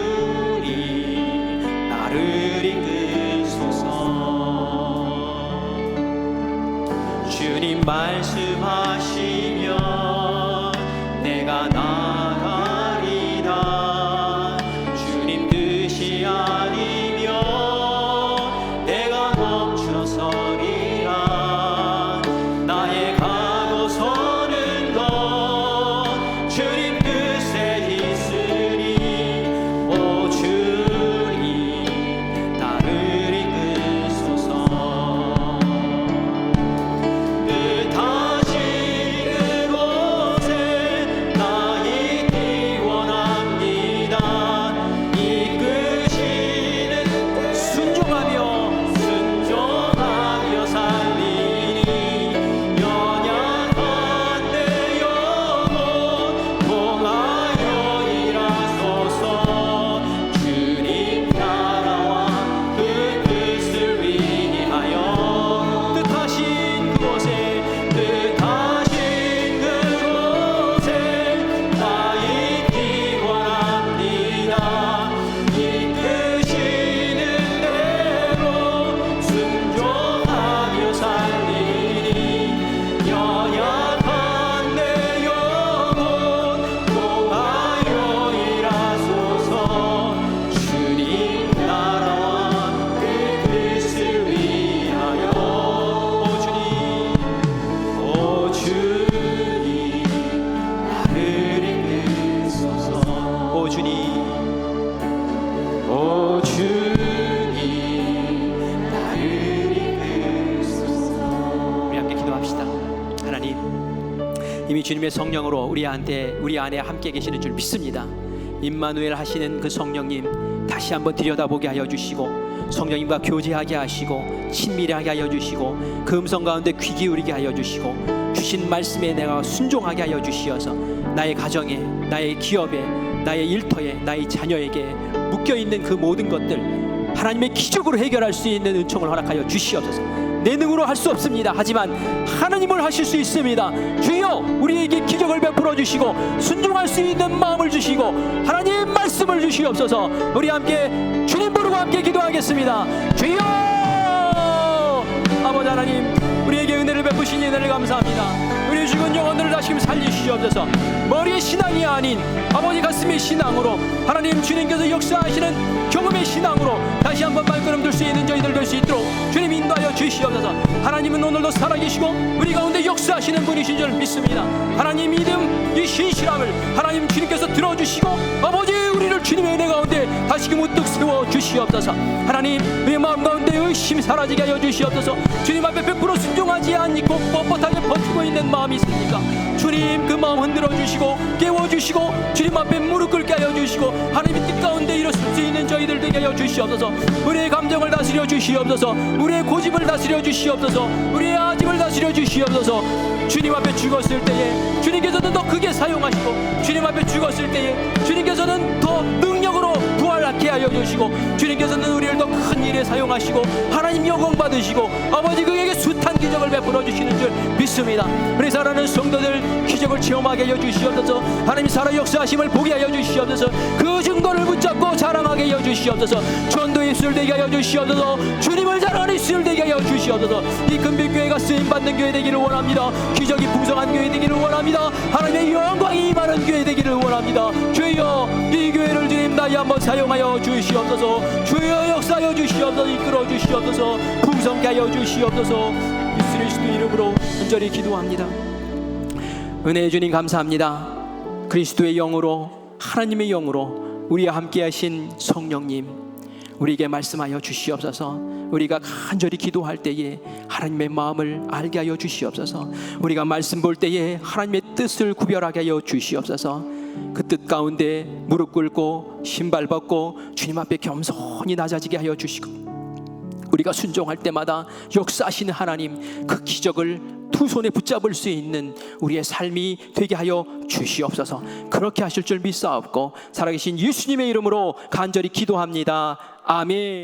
주님, 오 주님, 나를 이끄소서. 우리 함께 기도합시다. 하나님, 이미 주님의 성령으로 우리 안에 함께 계시는 줄 믿습니다. 임마누엘 하시는 그 성령님 다시 한번 들여다보게 하여 주시고, 성령님과 교제하게 하시고, 친밀하게 하여 주시고, 그 음성 가운데 귀 기울이게 하여 주시고, 주신 말씀에 내가 순종하게 하여 주시어서 나의 가정에, 나의 기업에, 나의 일터에, 나의 자녀에게 묶여있는 그 모든 것들 하나님의 기적으로 해결할 수 있는 은총을 허락하여 주시옵소서. 내 능으로 할 수 없습니다. 하지만 하나님을 하실 수 있습니다. 주여, 우리에게 기적을 베풀어 주시고 순종할 수 있는 마음을 주시고 하나님의 말씀을 주시옵소서. 우리 함께 주님 부르고 함께 기도하겠습니다. 주여, 아버지 하나님, 우리에게 은혜를 베푸시니 은혜를 감사합니다. 우리 죽은 영혼들을 다시금 살리시옵소서. 머리의 신앙이 아닌 아버지 가슴의 신앙으로, 하나님 주님께서 역사하시는 경험의 신앙으로 다시 한번 발걸음 들 수 있는 저희들 될 수 있도록 주님 인도하여 주시옵소서. 하나님은 오늘도 살아계시고 우리 가운데 역사하시는 분이신 줄 믿습니다. 하나님 믿음, 이 신실함을 하나님 주님께서 들어주시고 아버지 우리를 주님의 은혜 가운데 다시금 우뚝 세워 주시옵소서. 하나님, 우리의 마음 가운데 의심 사라지게 하여 주시옵소서. 주님 앞에 100% 순종하지 않고 뻣뻣하게 버티고 있는 마음이 있습니까? 주님, 그 마음 흔들어 주시고 깨워주시고 주님 앞에 무릎 꿇게 하여 주시고 하나님의 뜻 가운데 일어설 수 있는 저희들 되게 하여 주시옵소서. 우리의 감정을 다스려 주시옵소서. 우리의 고집을 다스려 주시옵소서. 우리의 아집을 다스려 주시옵소서. 주님 앞에 죽었을 때에 주님께서는 더 크게 사용하시고, 주님 앞에 죽었을 때에 주님께서는 더 능력으로 부활하게 하여 주시고, 주님께서는 우리를 더 큰 일에 사용하시고 하나님 영광 받으시고 아버지 그에게 숱한 기적을 베풀어 주시는 줄 믿습니다. 우리 사랑하는 성도들 기적을 체험하게 하여 주시옵소서. 하나님 살아 역사하심을 보게 하여 주시옵소서. 그 증거를 붙잡고 자랑하게 하여 주시옵소서. 전도의 입술 되게 하여 주시옵소서. 주님을 자랑하는 입술 되게 하여 주시옵소서. 이 금빛교회가 쓰임받는 교회 되기를 원합니다. 기적이 풍성한 교회 되기를 원합니다. 하나님의 영광이 임하는 교회 되기를 원합니다. 주여, 이 교회를 주님 다시 한번 사용하여 주시옵소서. 주여, 역사하여 주시옵소서. 이끌어 주시옵소서. 풍성케 하여 주시옵소서. 예수 그리스도 이름으로 간절히 기도합니다. 은혜의 주님 감사합니다. 그리스도의 영으로, 하나님의 영으로 우리와 함께 하신 성령님, 우리에게 말씀하여 주시옵소서. 우리가 간절히 기도할 때에 하나님의 마음을 알게 하여 주시옵소서. 우리가 말씀 볼 때에 하나님의 뜻을 구별하게 하여 주시옵소서. 그 뜻 가운데 무릎 꿇고 신발 벗고 주님 앞에 겸손히 낮아지게 하여 주시고, 우리가 순종할 때마다 역사하시는 하나님 그 기적을 두 손에 붙잡을 수 있는 우리의 삶이 되게 하여 주시옵소서. 그렇게 하실 줄 믿사옵고 살아계신 예수님의 이름으로 간절히 기도합니다. 아멘.